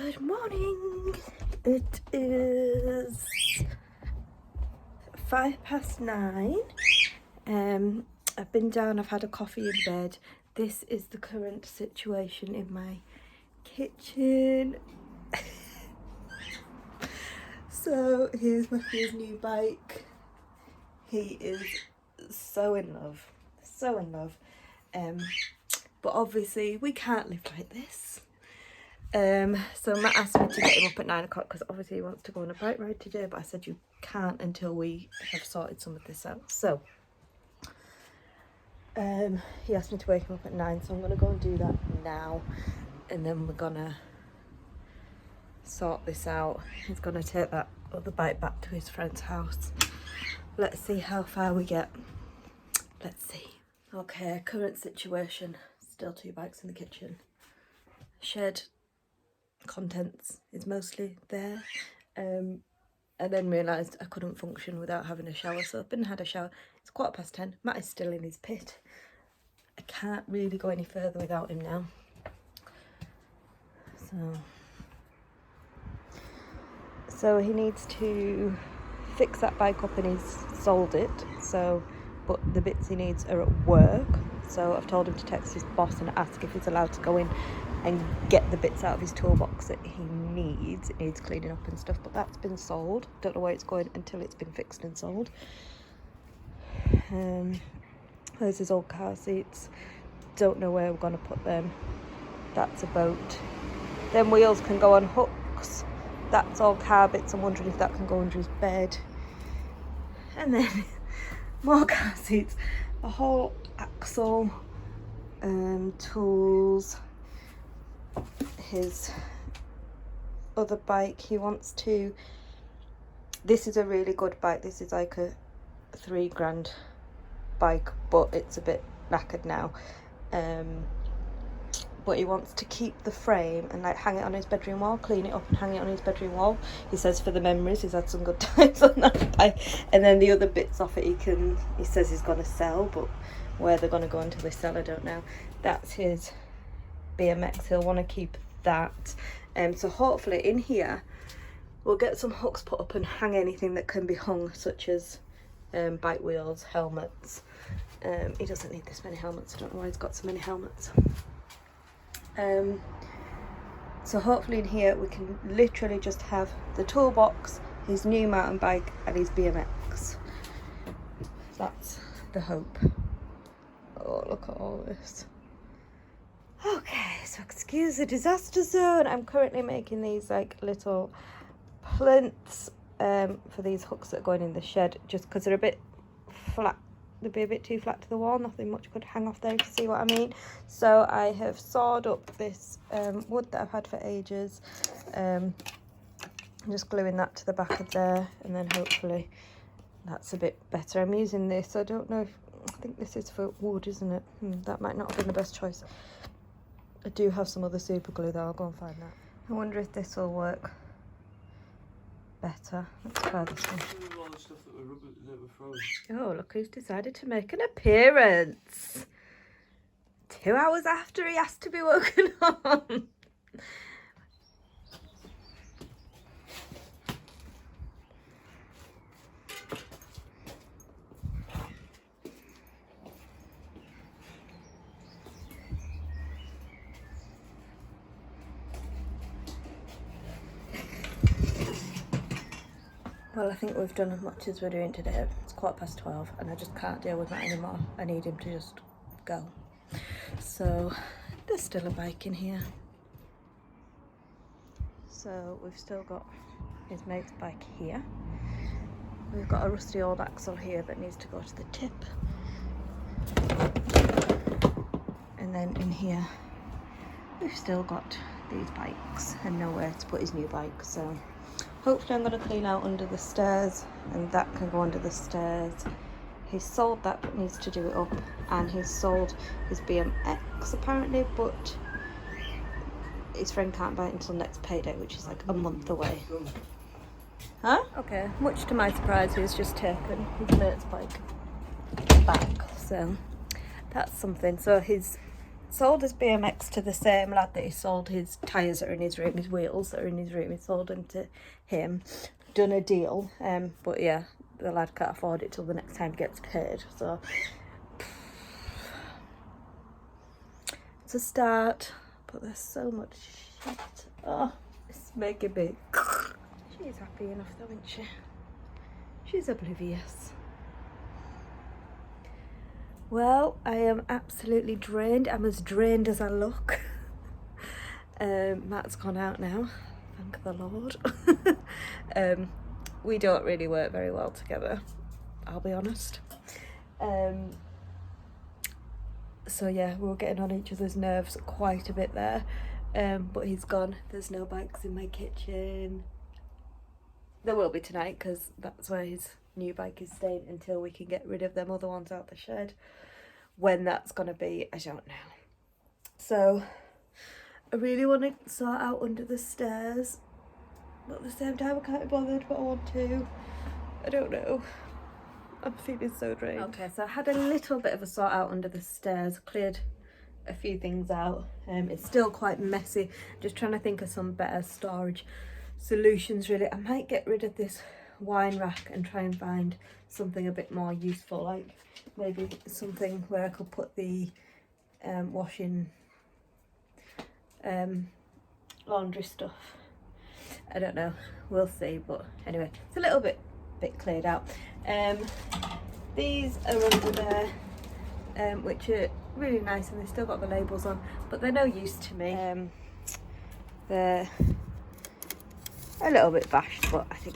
Good morning. It is 9:05. I've been down, I've had a coffee in bed. This is the current situation in my kitchen. So here's Matthew's new bike. He is so in love, so in love. But obviously we can't live like this. So Matt asked me to get him up at 9 o'clock because obviously he wants to go on a bike ride today, but I said you can't until we have sorted some of this out. So he asked me to wake him up at 9, so I'm going to go and do that now, and then we're going to sort this out. He's going to take that other bike back to his friend's house. Let's see how far we get. Let's see. Okay, current situation. Still 2 bikes in the kitchen. Shed contents is mostly there. And then realised I couldn't function without having a shower, so I've been and had a shower. It's 10:15. Matt is still in his pit. I can't really go any further without him now. So he needs to fix that bike up, and he's sold it. So, but the bits he needs are at work. So I've told him to text his boss and ask if he's allowed to go in and get the bits out of his toolbox that he needs. It needs cleaning up and stuff, but that's been sold. Don't know where it's going until it's been fixed and sold. There's his old car seats. Don't know where we're going to put them. That's a boat. Then wheels can go on hooks. That's all car bits. I'm wondering if that can go under his bed. And then more car seats. A whole axle, tools. His other bike, he wants to, this is a really good bike. This is like a £3,000 bike, but it's a bit knackered now. But he wants to keep the frame and like hang it on his bedroom wall, clean it up and hang it on his bedroom wall. He says for the memories, he's had some good times on that bike. And then the other bits off it he says he's going to sell, but where they're going to go until they sell, I don't know. That's his BMX. He'll want to keep that. So hopefully in here we'll get some hooks put up and hang anything that can be hung, such as bike wheels, helmets. He doesn't need this many helmets. I don't know why he's got so many helmets. So hopefully in here we can literally just have the toolbox, his new mountain bike and his BMX. That's the hope. Oh, look at all this. Okay, so excuse the disaster zone. I'm currently making these like little plinths for these hooks that are going in the shed, just because they're a bit flat. They'd be a bit too flat to the wall. Nothing much could hang off there, if you see what I mean. So I have sawed up this wood that I've had for ages. I'm just gluing that to the back of there, and then hopefully that's a bit better. I'm using this. I don't know if, I think this is for wood, isn't it? That might not have been the best choice. I do have some other super glue though. I'll go and find that. I wonder if this will work better. Let's try this one. Oh, look who's decided to make an appearance. 2 hours after he has to be woken on. Well, I think we've done as much as we're doing today. It's 12:15 and I just can't deal with that anymore. I need him to just go. So there's still a bike in here. So we've still got his mate's bike here. We've got a rusty old axle here that needs to go to the tip. And then in here we've still got these bikes and nowhere to put his new bike. So hopefully I'm going to clean out under the stairs, and that can go under the stairs. He's sold that but needs to do it up, and he's sold his BMX apparently, but his friend can't buy it until next payday, which is like a month away. Huh? Okay, much to my surprise, he's just taken his mate's bike back, so that's something. So his sold his BMX to the same lad that he sold his tyres that are in his room, his wheels that are in his room. He sold them to him, done a deal. But yeah, the lad can't afford it till the next time he gets paid. So it's a start, but there's so much shit. Oh, it's making me. She's happy enough though, isn't she? She's oblivious. Well, I am absolutely drained. I'm as drained as I look. Matt's gone out now, thank the Lord. We don't really work very well together, I'll be honest. So yeah, we were getting on each other's nerves quite a bit there. But he's gone. There's no bikes in my kitchen. There will be tonight because that's where his new bike is staying until we can get rid of them other ones out the shed. When that's gonna be, I don't know. So I really want to sort out under the stairs, but at the same time I can't be bothered, but I want to. I don't know. I'm feeling so drained. Okay, so I had a little bit of a sort out under the stairs, cleared a few things out. It's still quite messy. Just trying to think of some better storage solutions really. I might get rid of this wine rack and try and find something a bit more useful, like maybe something where I could put the washing laundry stuff. I don't know, we'll see, but anyway, it's a little bit cleared out. These are under there, which are really nice, and they've still got the labels on, but they're no use to me. They're a little bit bashed, but I think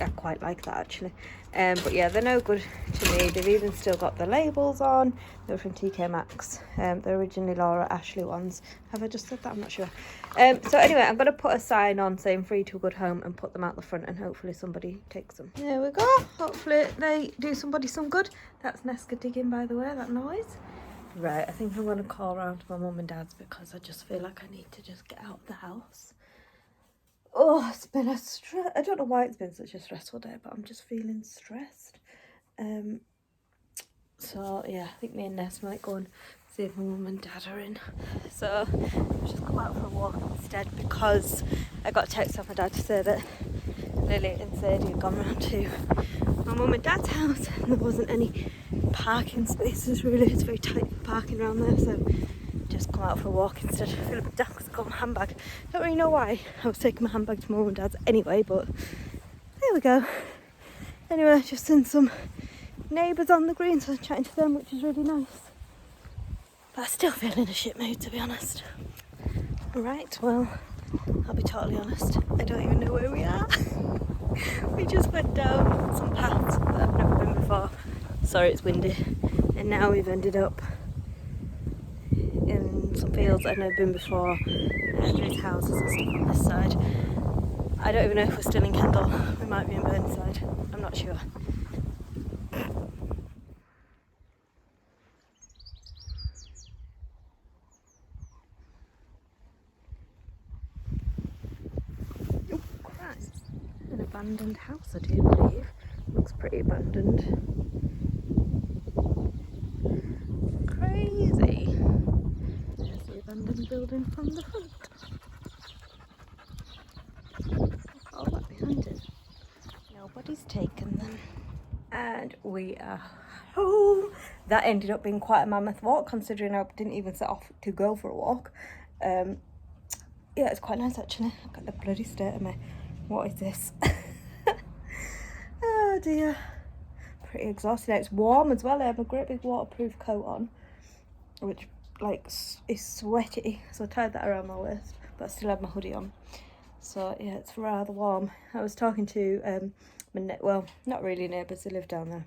I quite like that actually. But yeah, they're no good to me. They've even still got the labels on. They're from TK Maxx. They're originally Laura Ashley ones. Have I just said that? I'm not sure. So anyway, I'm going to put a sign on saying free to a good home and put them out the front, and hopefully somebody takes them. There we go. Hopefully they do somebody some good. That's Nesca digging, by the way, that noise. Right, I think I'm going to call around to my mum and dad's because I just feel like I need to just get out of the house. Oh, it's been a stress. I don't know why it's been such a stressful day, but I'm just feeling stressed. So yeah, I think me and Ness might go and see if my mum and dad are in. So I've just come out for a walk instead because I got a text off my dad to say that Lily and Sadie had gone round to my mum and dad's house and there wasn't any parking spaces really. It's very tight for parking around there, so just come out for a walk instead. I feel a bit daft because I've got my handbag. Don't really know why I was taking my handbag to my mum and dad's anyway, but there we go. Anyway, just seen some neighbours on the green, so I'm chatting to them, which is really nice. But I still feel in a shit mood, to be honest. Right, well, I'll be totally honest. I don't even know where we are. We just went down some paths that I've never been before. Sorry, it's windy. And now we've ended up in some fields I've never been before. There's houses and stuff on this side. I don't even know if we're still in Kendal. We might be in Burnside. I'm not sure. Oh, Christ. An abandoned house, I do believe. Looks pretty abandoned. Crazy. There's the abandoned building from the front. All that behind it. Nobody's taken them. And we are home. That ended up being quite a mammoth walk, considering I didn't even set off to go for a walk. Yeah, it's quite nice actually. I've got the bloody state of me. What is this? Oh dear. Pretty exhausted. It's warm as well. I have a great big waterproof coat on, which like is sweaty, so I tied that around my waist, but I still have my hoodie on. So yeah, it's rather warm. I was talking to well, not really neighbours, they live down there.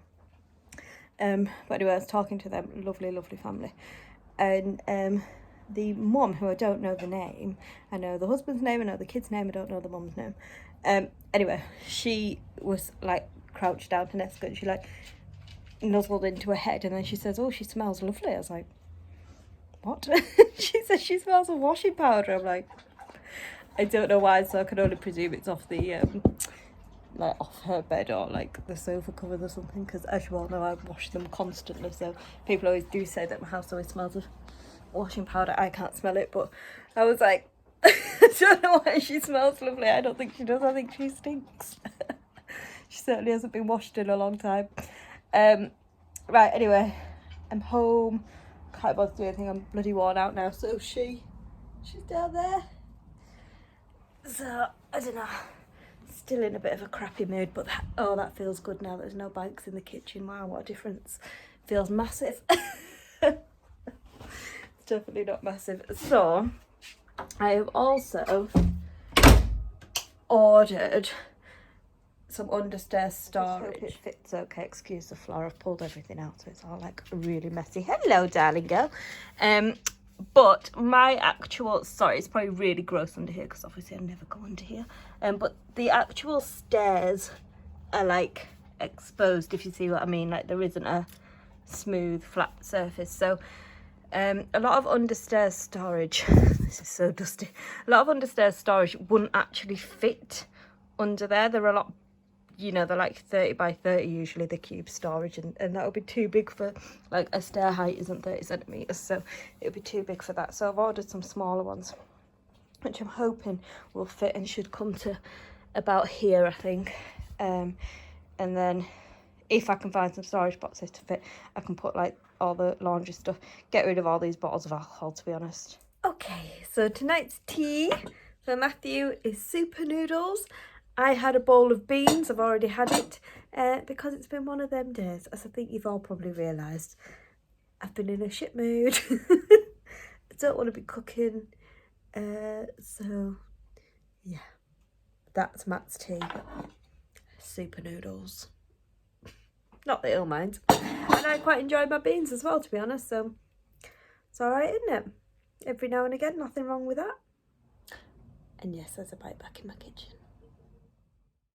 But anyway, I was talking to them, lovely family, and the mum, who I don't know the name, I know the husband's name, I know the kid's name, I don't know the mum's name. Anyway, she was like crouched down to Nesca and she like nuzzled into her head, and then she says, oh, she smells lovely. I was like, what? She says she smells of washing powder. I'm like, I don't know why, so I can only presume it's off the like off her bed or like the sofa covers or something, because as you all know, I wash them constantly, so people always do say that my house always smells of washing powder. I can't smell it, but I was like, I don't know why she smells lovely. I don't think she does. I think she stinks. She certainly hasn't been washed in a long time. Right, anyway, I'm home. Can't bother to do anything. I'm bloody worn out now. So she's down there. So, I don't know. Still in a bit of a crappy mood, but that feels good now. There's no bags in the kitchen. Wow, what a difference. Feels massive. It's definitely not massive. So, I have also ordered some understairs storage. I hope it fits okay. Excuse the floor. I've pulled everything out, so it's all like really messy. Hello, darling girl. But my actual, sorry, it's probably really gross under here because obviously I never go under here. But the actual stairs are like exposed, if you see what I mean. Like there isn't a smooth, flat surface. So a lot of understairs storage, this is so dusty. A lot of understairs storage wouldn't actually fit under there. They're a lot, you know, they're like 30 by 30 usually, the cube storage, and that would be too big for, like, a stair height isn't 30 centimetres, so it would be too big for that. So I've ordered some smaller ones, which I'm hoping will fit and should come to about here, I think. And then if I can find some storage boxes to fit, I can put like all the laundry stuff, get rid of all these bottles of alcohol, to be honest. Okay, so tonight's tea for Matthew is super noodles. I had a bowl of beans. I've already had it because it's been one of them days, as I think you've all probably realised. I've been in a shit mood. I don't want to be cooking. So, yeah. That's Matt's tea. Super noodles. Not that he'll mind. And I quite enjoy my beans as well, to be honest. So, it's alright, isn't it? Every now and again, nothing wrong with that. And yes, there's a bite back in my kitchen.